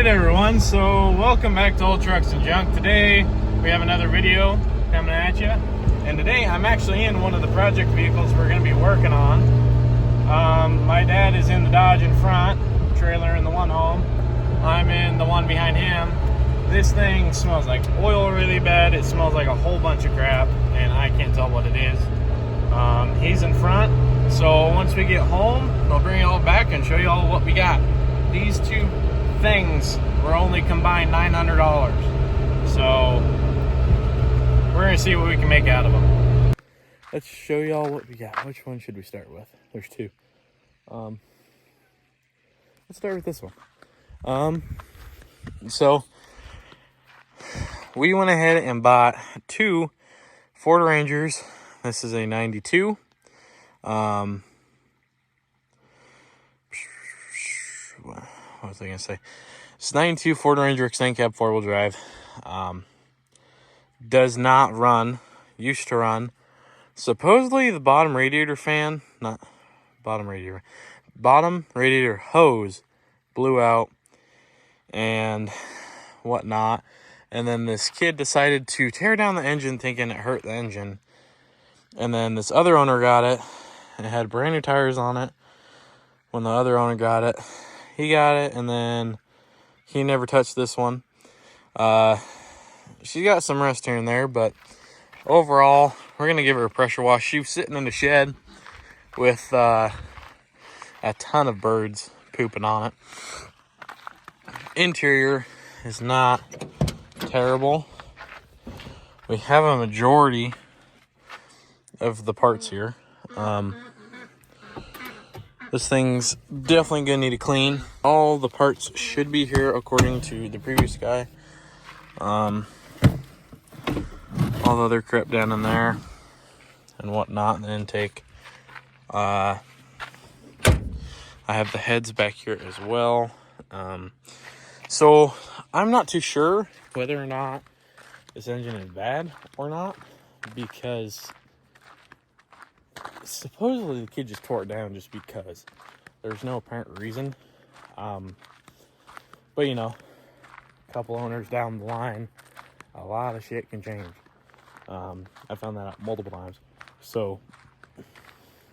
Alright everyone, so welcome back to Old Trucks and Junk. Today we have another video coming at you, and today I'm actually in one of the project vehicles we're going to be working on. My dad is in the Dodge in front, trailer in the one home. I'm in the one behind him. This thing smells like oil really bad. It smells like a whole bunch of crap, and I can't tell what it is. He's in front, so once we get home, I'll bring it all back and show you all what we got. These two things were only combined $900, so we're gonna see what we can make out of them. Let's show y'all what we got. Which one should we start with? There's two. Let's start with this one. So we went ahead and bought two Ford Rangers. This is a 92. What was I gonna say? It's 92 Ford Ranger extended cab 4-wheel drive. Does not run. Used to run. Supposedly the bottom radiator hose blew out and whatnot. And then this kid decided to tear down the engine thinking it hurt the engine. And then this other owner got it. And it had brand new tires on it. When the other owner got it, he got it, and then he never touched this one. She got some rust here and there, but overall, we're going to give her a pressure wash. She was sitting in the shed with a ton of birds pooping on it. Interior is not terrible. We have a majority of the parts here. This thing's definitely gonna need a clean. All the parts should be here according to the previous guy. All the other crap down in there and whatnot in the intake. I have the heads back here as well. So I'm not too sure whether or not this engine is bad or not, because supposedly the kid just tore it down just because. There's no apparent reason. But you know, a couple owners down the line, a lot of shit can change. I found that out multiple times. So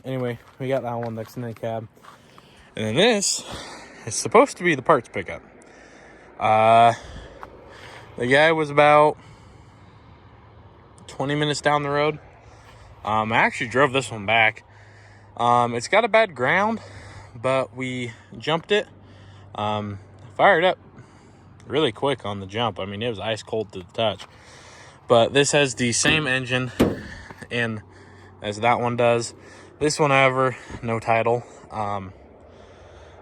anyway, we got that one that's in the cab. And then this is supposed to be the parts pickup. The guy was about 20 minutes down the road. I actually drove this one back. It's got a bad ground, but we jumped it. Fired up really quick on the jump. I mean, it was ice cold to the touch. But this has the same engine in as that one does. This one, however, no title.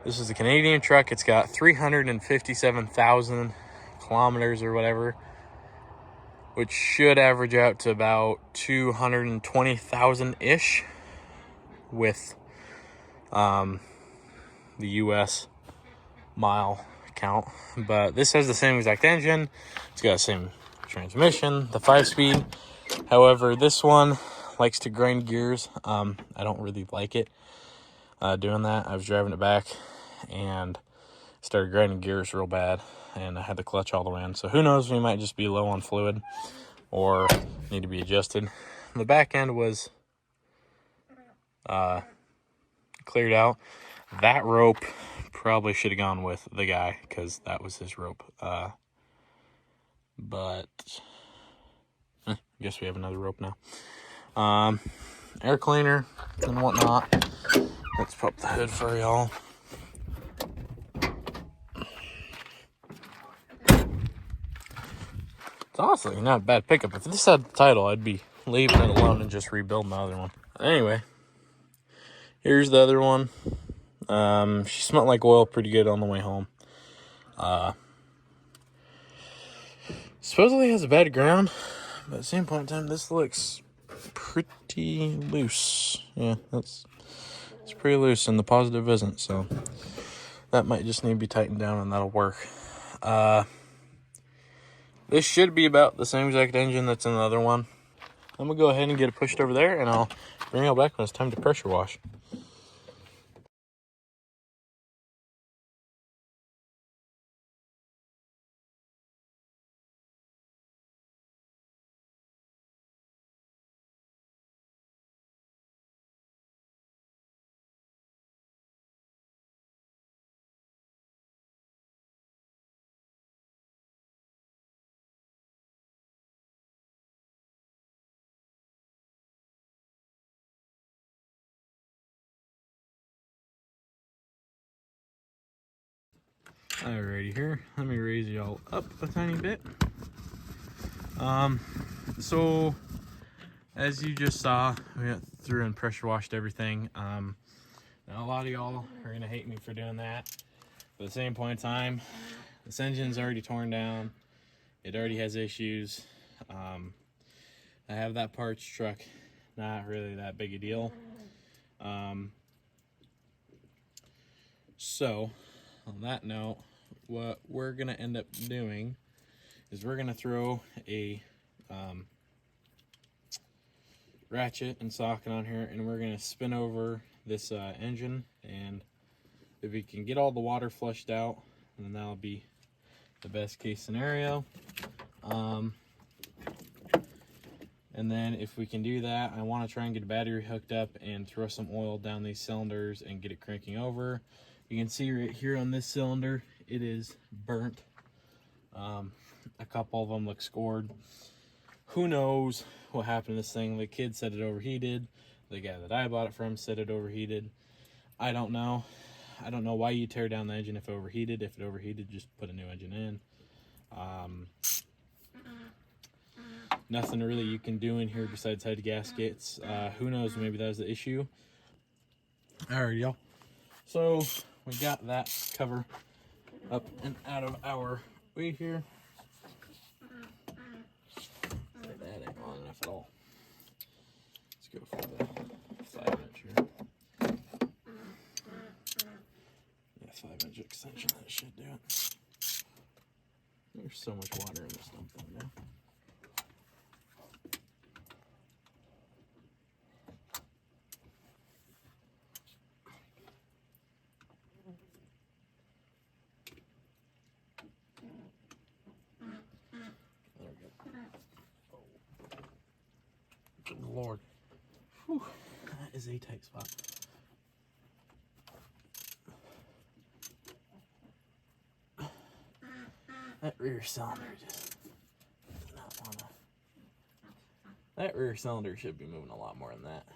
This is a Canadian truck. It's got 357,000 kilometers or whatever, which should average out to about 220,000-ish with the US mile count. But this has the same exact engine. It's got the same transmission, the 5-speed. However, this one likes to grind gears. I don't really like it doing that. I was driving it back and started grinding gears real bad, and I had the clutch all the way in. So who knows, we might just be low on fluid or need to be adjusted. The back end was cleared out. That rope probably should have gone with the guy because that was his rope. But I guess we have another rope now. Air cleaner and whatnot. Let's pop the hood for y'all. It's honestly not a bad pickup. If this had the title, I'd be leaving it alone and just rebuilding the other one. Anyway, here's the other one. She smelled like oil pretty good on the way home. Supposedly has a bad ground, but at the same point in time, this looks pretty loose. Yeah, it's pretty loose, and the positive isn't, so that might just need to be tightened down, and that'll work. This should be about the same exact engine that's in the other one. I'm gonna go ahead and get it pushed over there, and I'll bring it all back when it's time to pressure wash. Alrighty, here, let me raise y'all up a tiny bit. So as you just saw, we went through and pressure washed everything. Now a lot of y'all are gonna hate me for doing that, but at the same point in time, this engine's already torn down. It already has issues. I have that parts truck, not really that big a deal. So on that note, what we're gonna end up doing is we're gonna throw a ratchet and socket on here, and we're gonna spin over this engine, and if we can get all the water flushed out, then that'll be the best case scenario. And then if we can do that, I want to try and get a battery hooked up and throw some oil down these cylinders and get it cranking over. You can see right here on this cylinder, it is burnt. A couple of them look scored. Who knows what happened to this thing? The kid said it overheated. The guy that I bought it from said it overheated. I don't know. I don't know why you tear down the engine if it overheated. If it overheated, just put a new engine in. Nothing really you can do in here besides head gaskets. Who knows, maybe that was the issue. Alright, y'all. So we got that cover up and out of our way here. That ain't long enough at all. Let's go for the 5-inch here. Yeah, 5-inch extension, that should do it. There's so much water in this dump thing now. Good Lord. Whew, that is a tight spot. That rear cylinder just does not want to. That rear cylinder should be moving a lot more than that.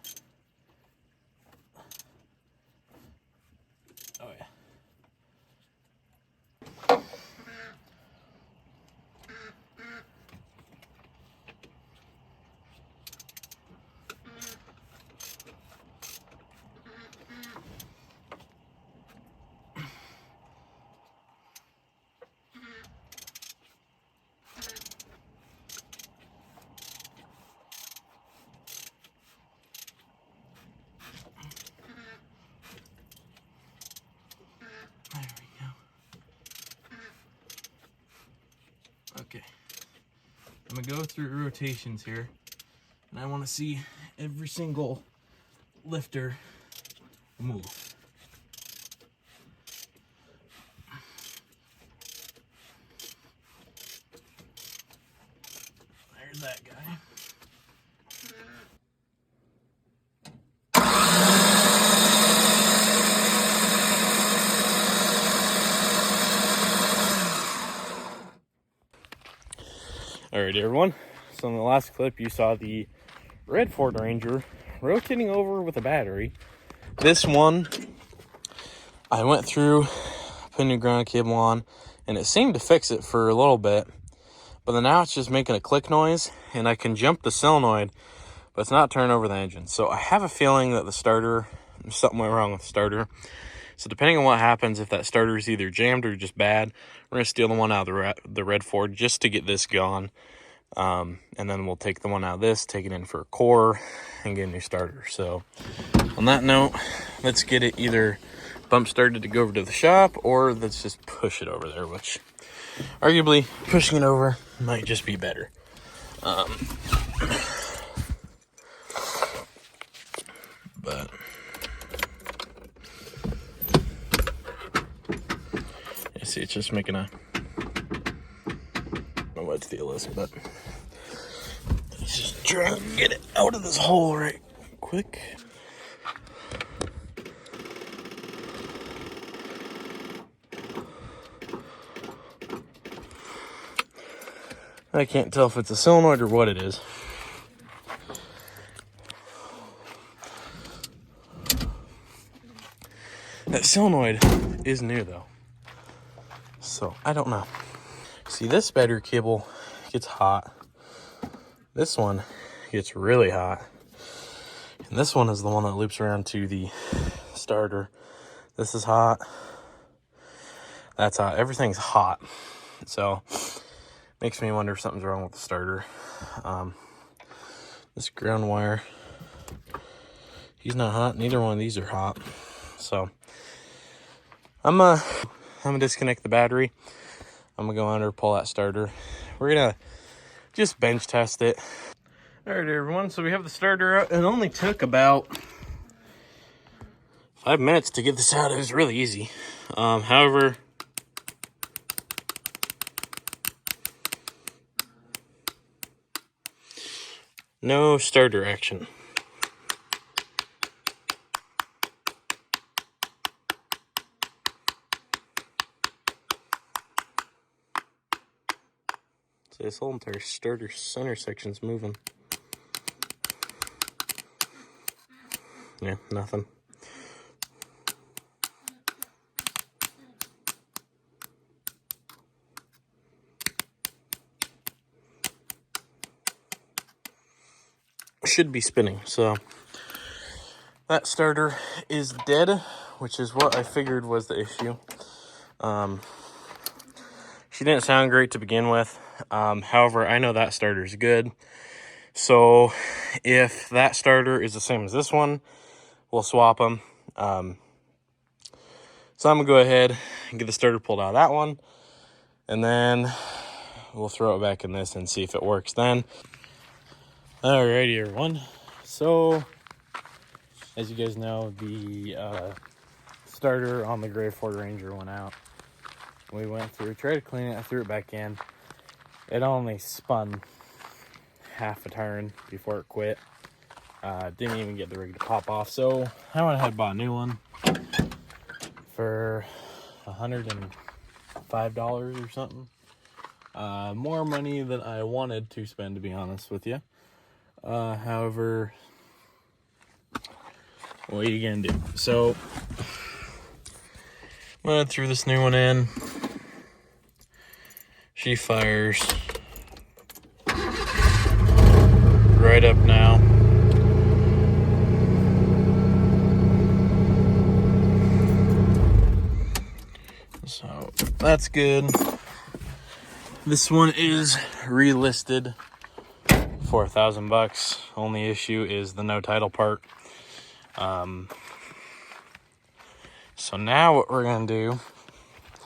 Oh yeah. There we go. Okay. I'm gonna go through rotations here, and I want to see every single lifter move. There's that guy. Alright everyone, so in the last clip you saw the red Ford Ranger rotating over with a battery. This one, I went through, put a new ground cable on, and it seemed to fix it for a little bit, but then now it's just making a click noise, and I can jump the solenoid, but it's not turning over the engine. So I have a feeling that the starter, something went wrong with the starter. So depending on what happens, if that starter is either jammed or just bad, we're going to steal the one out of the red Ford just to get this gone. And then we'll take the one out of this, take it in for a core, and get a new starter. So on that note, let's get it either bump started to go over to the shop, or let's just push it over there, which arguably pushing it over might just be better. But you see, it's just making a, I don't know what the deal is, but let's just try and get it out of this hole right quick. I can't tell if it's a solenoid or what it is. That solenoid is new though. So I don't know. See, this battery cable gets hot. This one gets really hot. And this one is the one that loops around to the starter. This is hot. That's hot. Everything's hot. So makes me wonder if something's wrong with the starter. This ground wire, he's not hot. Neither one of these are hot. So I'm gonna disconnect the battery. I'm gonna go under, pull that starter. We're gonna just bench test it. All right, everyone. So we have the starter out. It only took about 5 minutes to get this out. It was really easy. However, no starter action. So this whole entire starter center section's moving. Yeah, nothing. Should be spinning. So that starter is dead, which is what I figured was the issue. She didn't sound great to begin with. However, I know that starter's good. So if that starter is the same as this one, we'll swap them. So I'm gonna go ahead and get the starter pulled out of that one, and then we'll throw it back in this and see if it works then. Alrighty, everyone. So, as you guys know, the starter on the gray Ford Ranger went out. We went through, tried to clean it, I threw it back in. It only spun half a turn before it quit. Didn't even get the rig to pop off. So, I went ahead and bought a new one for $105 or something. More money than I wanted to spend, to be honest with you. However, what are you gonna do? So I'm gonna throw this new one in. She fires right up now. So that's good. This one is relisted for $1,000. Only issue is the no title part. So now what we're gonna do,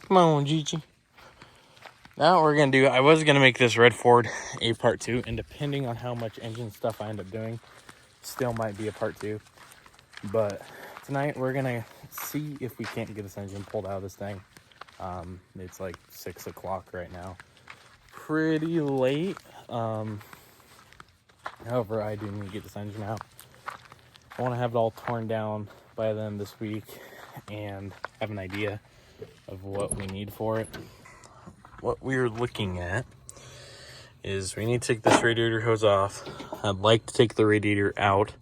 come on Gigi. Now what we're gonna do, I was gonna make this red Ford a part 2, and depending on how much engine stuff I end up doing, still might be a part 2. But tonight we're gonna see if we can't get this engine pulled out of this thing. It's like 6 o'clock right now. Pretty late. However, I do need to get this engine out. I want to have it all torn down by the end of this week and have an idea of what we need for it. What we're looking at is we need to take this radiator hose off. I'd like to take the radiator out.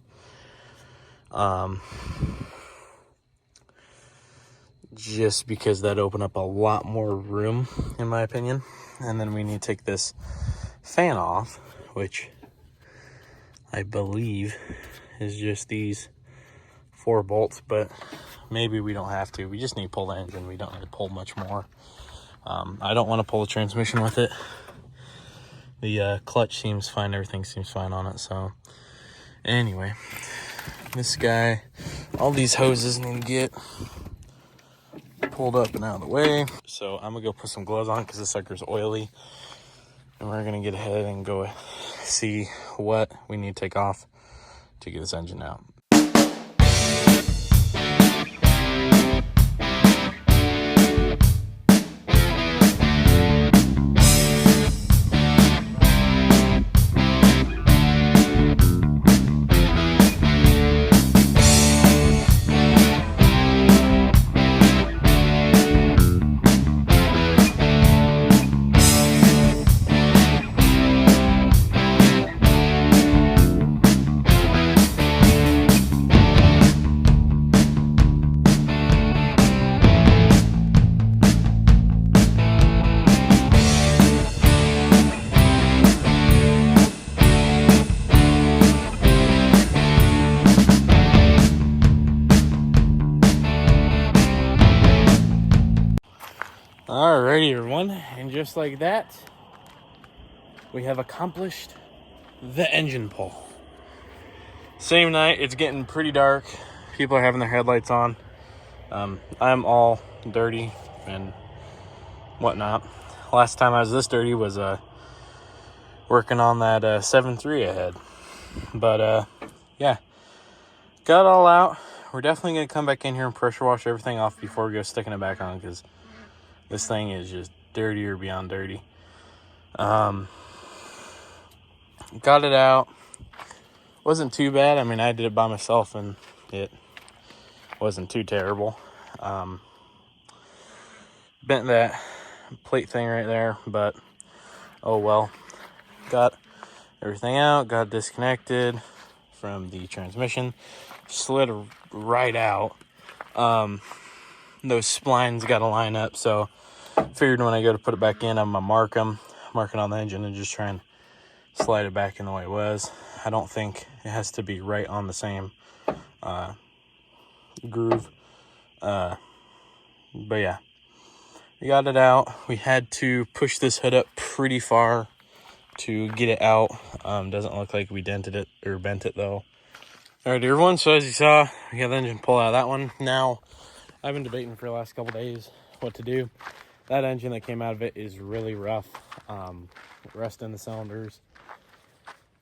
Just because that opened up a lot more room, in my opinion. And then we need to take this fan off, which I believe is just these 4 bolts, but maybe we don't have to. We just need to pull the engine. We don't need to pull much more. I don't want to pull the transmission with it. The clutch seems fine. Everything seems fine on it. So anyway, this guy, all these hoses need to get pulled up and out of the way. So I'm gonna go put some gloves on because this sucker's oily, and we're gonna get ahead and go see what we need to take off to get this engine out. Alrighty, everyone, and just like that, we have accomplished the engine pull. Same night, it's getting pretty dark. People are having their headlights on. I'm all dirty and whatnot. Last time I was this dirty was working on that 7.3 I had. But yeah, got it all out. We're definitely going to come back in here and pressure wash everything off before we go sticking it back on, because this thing is just dirtier beyond dirty. Got it out. Wasn't too bad. I mean, I did it by myself and it wasn't too terrible. Bent that plate thing right there, but oh well. Got everything out, got disconnected from the transmission, slid right out. Those splines got to line up, so figured when I go to put it back in, I'm gonna mark it on the engine and just try and slide it back in the way it was. I don't think it has to be right on the same groove, but yeah, we got it out. We had to push this hood up pretty far to get it out. Doesn't look like we dented it or bent it though. Alright, everyone, so as you saw, we got the engine pull out of that one. Now, I've been debating for the last couple days what to do. That engine that came out of it is really rough. Rust in the cylinders.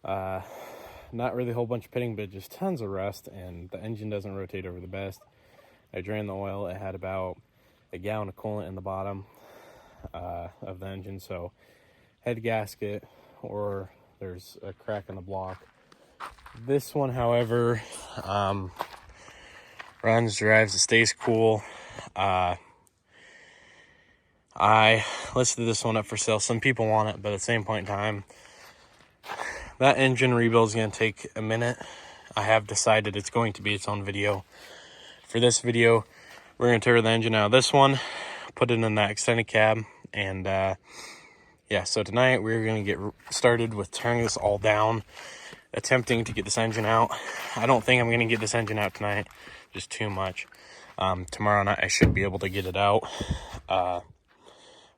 Not really a whole bunch of pitting, but just tons of rust, and the engine doesn't rotate over the best. I drained the oil. It had about a gallon of coolant in the bottom of the engine, so head gasket or there's a crack in the block. This one, however, runs, drives, it stays cool. I listed this one up for sale. Some people want it, but at the same point in time, that engine rebuild is going to take a minute. I have decided it's going to be its own video. For this video, we're going to tear the engine out of this one, put it in that extended cab, and yeah, so tonight we're going to get started with tearing this all down, attempting to get this engine out. I don't think I'm going to get this engine out tonight, just too much. Tomorrow night I should be able to get it out,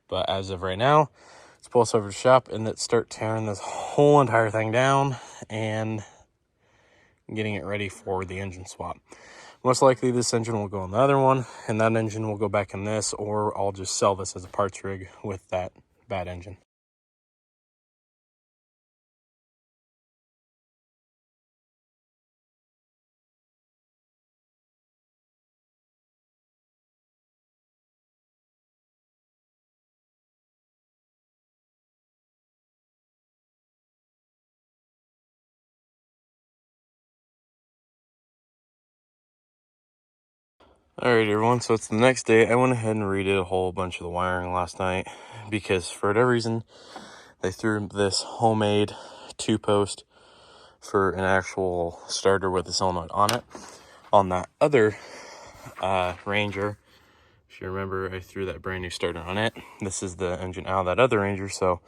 but as of right now, let's pull this over to the shop and let's start tearing this whole entire thing down and getting it ready for the engine swap. Most likely this engine will go on the other one, and that engine will go back in this, or I'll just sell this as a parts rig with that bad engine. Alright, everyone, so it's the next day. I went ahead and redid a whole bunch of the wiring last night because for whatever reason they threw this homemade 2-post for an actual starter with a solenoid on it. On that other Ranger, if you remember, I threw that brand new starter on it. This is the engine out of that other Ranger, so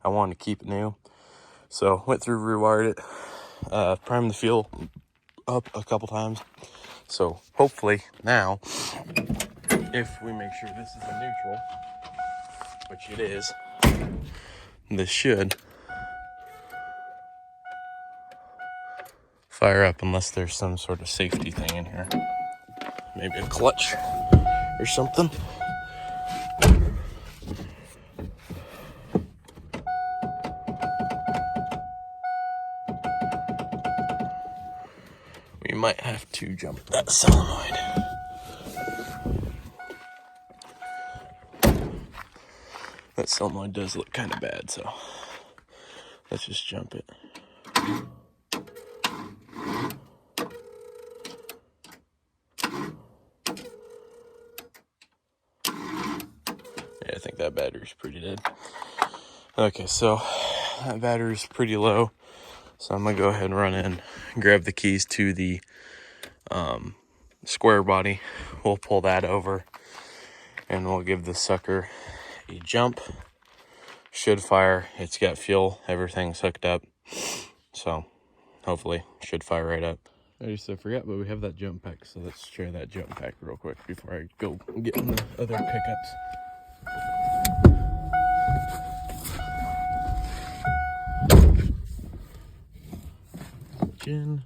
I wanted to keep it new. So went through, rewired it, primed the fuel up a couple times. So hopefully now, if we make sure this is a neutral, which it is, this should fire up unless there's some sort of safety thing in here. Maybe a clutch or something. We might have to jump that solenoid. That solenoid does look kind of bad, so let's just jump it. Yeah, I think that battery's pretty dead. Okay, so that battery's pretty low, so I'm gonna go ahead and run in, grab the keys to the square body. We'll pull that over and we'll give this sucker a jump. Should fire. It's got fuel, everything's hooked up, so hopefully should fire right up. I just forgot, but we have that jump pack, so let's share that jump pack real quick before I go get in the other pickups. engine.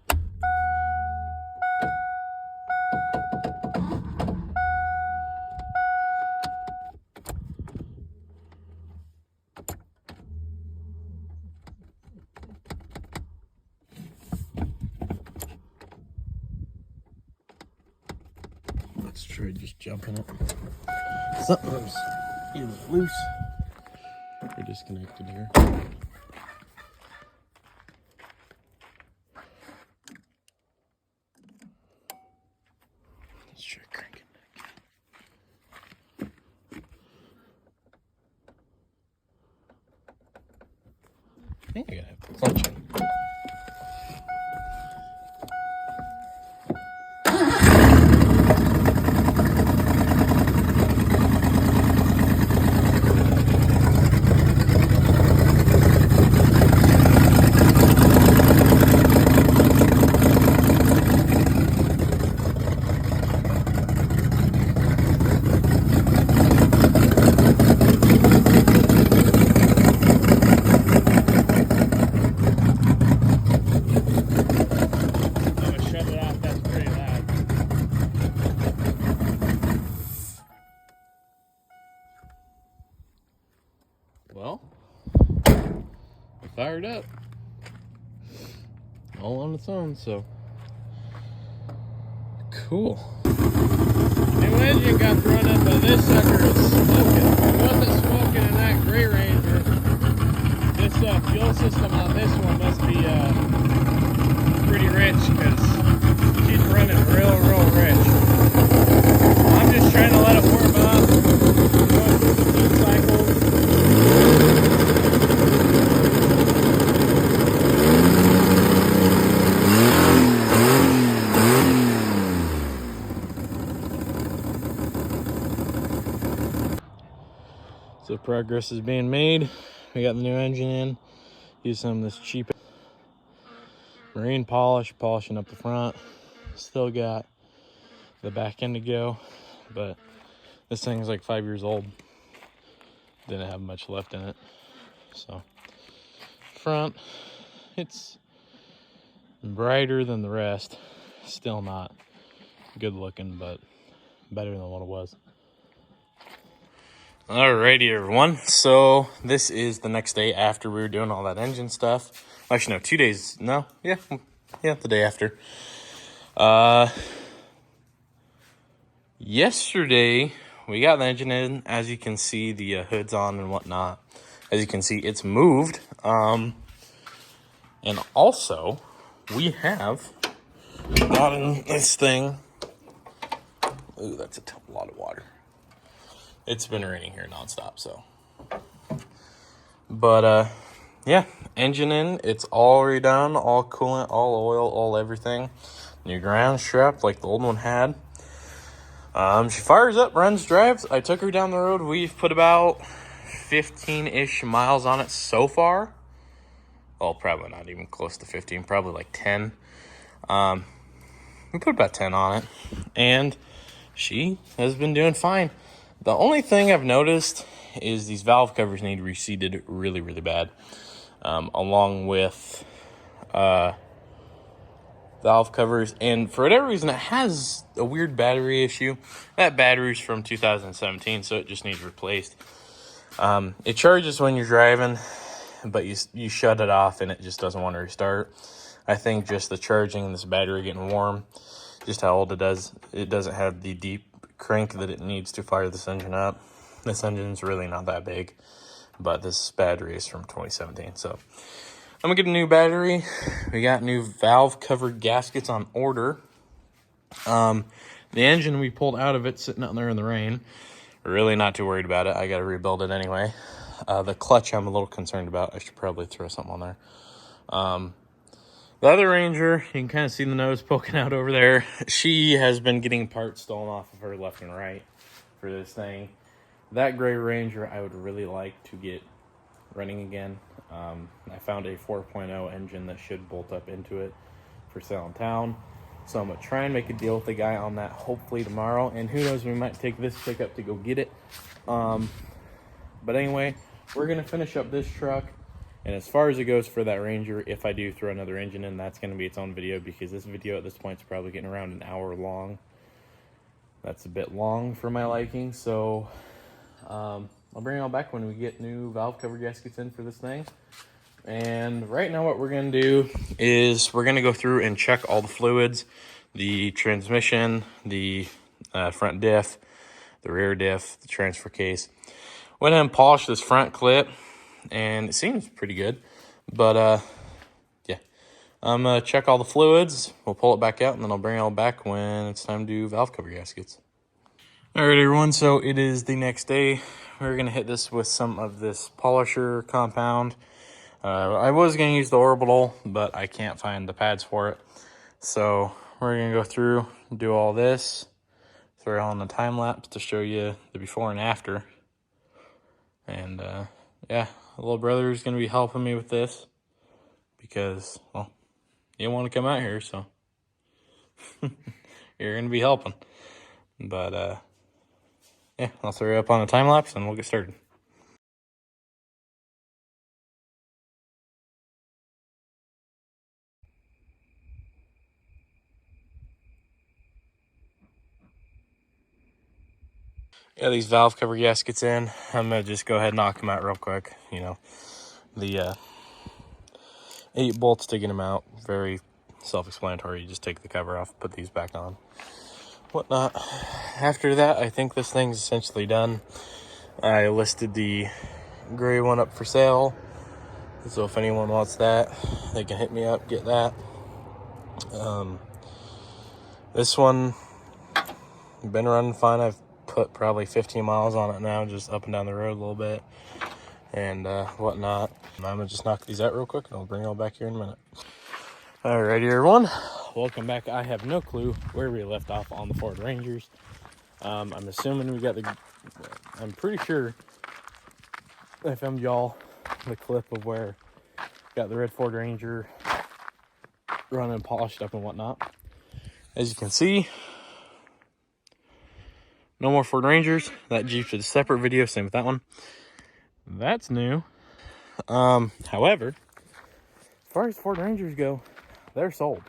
Let's try just jumping it. Something's either loose or disconnected here. Let's try cranking that. I think I gotta have the clutch in. Well, it fired up all on its own, so cool. New engine got thrown up, but this sucker is smoking. It wasn't smoking in that Gray Ranger. This fuel system on this one must be pretty rich, because she's running real rich. I'm just trying to let it warm up, going through the heat cycles. So progress is being made. We got the new engine in. Use some of this cheap marine polish, polishing up the front. Still got the back end to go, but this thing's like 5 years old. Didn't have much left in it. So front, it's brighter than the rest. Still not good looking, but better than what it was. Alrighty, everyone. So this is the next day after we were doing all that engine stuff. Actually, no, 2 days. No, yeah, the day after. Yesterday we got the engine in. As you can see, the hood's on and whatnot. As you can see, it's moved. And also we have gotten this thing. Ooh, that's a lot of water. It's been raining here nonstop, so. But, yeah, engine in. It's all redone, all coolant, all oil, all everything. New ground strap like the old one had. She fires up, runs, drives. I took her down the road. We've put about 15-ish miles on it so far. Well, probably not even close to 15, probably like 10. We put about 10 on it, and she has been doing fine. The only thing I've noticed is these valve covers need reseated really bad, along with valve covers. And for whatever reason, it has a weird battery issue. That battery's from 2017, so it just needs replaced. It charges when you're driving, but you shut it off and it just doesn't want to restart. I think just the charging and this battery getting warm, just how old it does. It doesn't have the deep crank that it needs to fire this engine up. This engine's really not that big, but this battery is from 2017. So I'm gonna get a new battery. We got new valve covered gaskets on order. The engine we pulled out of it sitting out there in the rain. Really not too worried about it. I gotta rebuild it anyway. The clutch I'm a little concerned about. I should probably throw something on there. The other Ranger, you can kind of see the nose poking out over there. She has been getting parts stolen off of her left and right for this thing. That Gray Ranger I would really like to get running again. I found a 4.0 engine that should bolt up into it for sale in town. So I'm going to try and make a deal with the guy on that hopefully tomorrow. And who knows, we might take this pickup to go get it. But anyway, we're going to finish up this truck. And as far as it goes for that Ranger, if I do throw another engine in, that's going to be its own video, because this video at this point is probably getting around an hour long. That's a bit long for my liking, so I'll bring it all back when we get new valve cover gaskets in for this thing. And right now what we're going to do is we're going to go through and check all the fluids, the transmission, the front diff, the rear diff, the transfer case. Went ahead and polished this front clip, and it seems pretty good. But yeah, I'm going to check all the fluids. We'll pull it back out, and then I'll bring it all back when it's time to do valve cover gaskets. All right, everyone, so it is the next day. We're going to hit this with some of this polisher compound. I was going to use the orbital, but I can't find the pads for it. So we're going to go through and do all this. Throw it on the time lapse to show you the before and after. And yeah, little brother is going to be helping me with this because, well, you don't want to come out here, so you're going to be helping. But yeah, I'll throw it up on a time lapse and we'll get started. Yeah, these valve cover gaskets in. I'm gonna just go ahead and knock them out real quick. You know, the 8 bolts to get them out, very self-explanatory. You just take the cover off, put these back on, whatnot. After that, I think this thing's essentially done. I listed the gray one up for sale, so if anyone wants that, they can hit me up, get that. This one, been running fine. I've put probably 15 miles on it now, just up and down the road a little bit and whatnot. I'm gonna just knock these out real quick and I'll bring it all back here in a minute. Alrighty, everyone, welcome back. I have no clue where we left off on the Ford Rangers. I'm assuming we got I'm pretty sure I filmed y'all the clip of where got the red Ford Ranger running polished up and whatnot. As you can see, no more Ford Rangers. That Jeep's a separate video, same with that one. That's new. However, as far as Ford Rangers go, they're sold.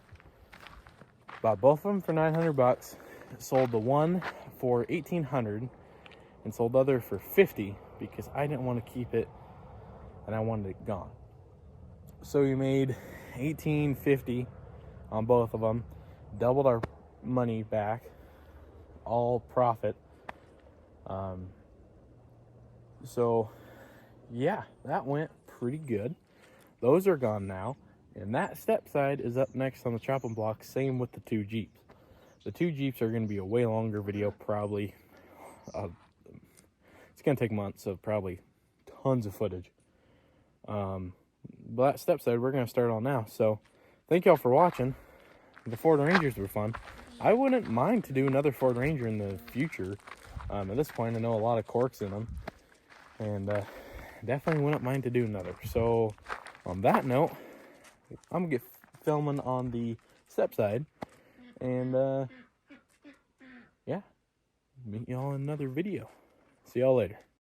Bought both of them for $900. Sold the one for $1,800 and sold the other for $50 because I didn't want to keep it and I wanted it gone. So we made $1,850 on both of them, doubled our money back, all profit. So yeah, that went pretty good. Those are gone now, and that step side is up next on the chopping block. Same with the 2 Jeeps. The 2 Jeeps are going to be a way longer video, probably. It's going to take months of probably tons of footage. But that step side we're going to start on now. So thank y'all for watching. The Ford Rangers were fun. I wouldn't mind to do another Ford Ranger in the future. At this point, I know a lot of corks in them, and definitely wouldn't mind to do another. So on that note, I'm gonna get filming on the step side, and yeah, meet y'all in another video. See y'all later.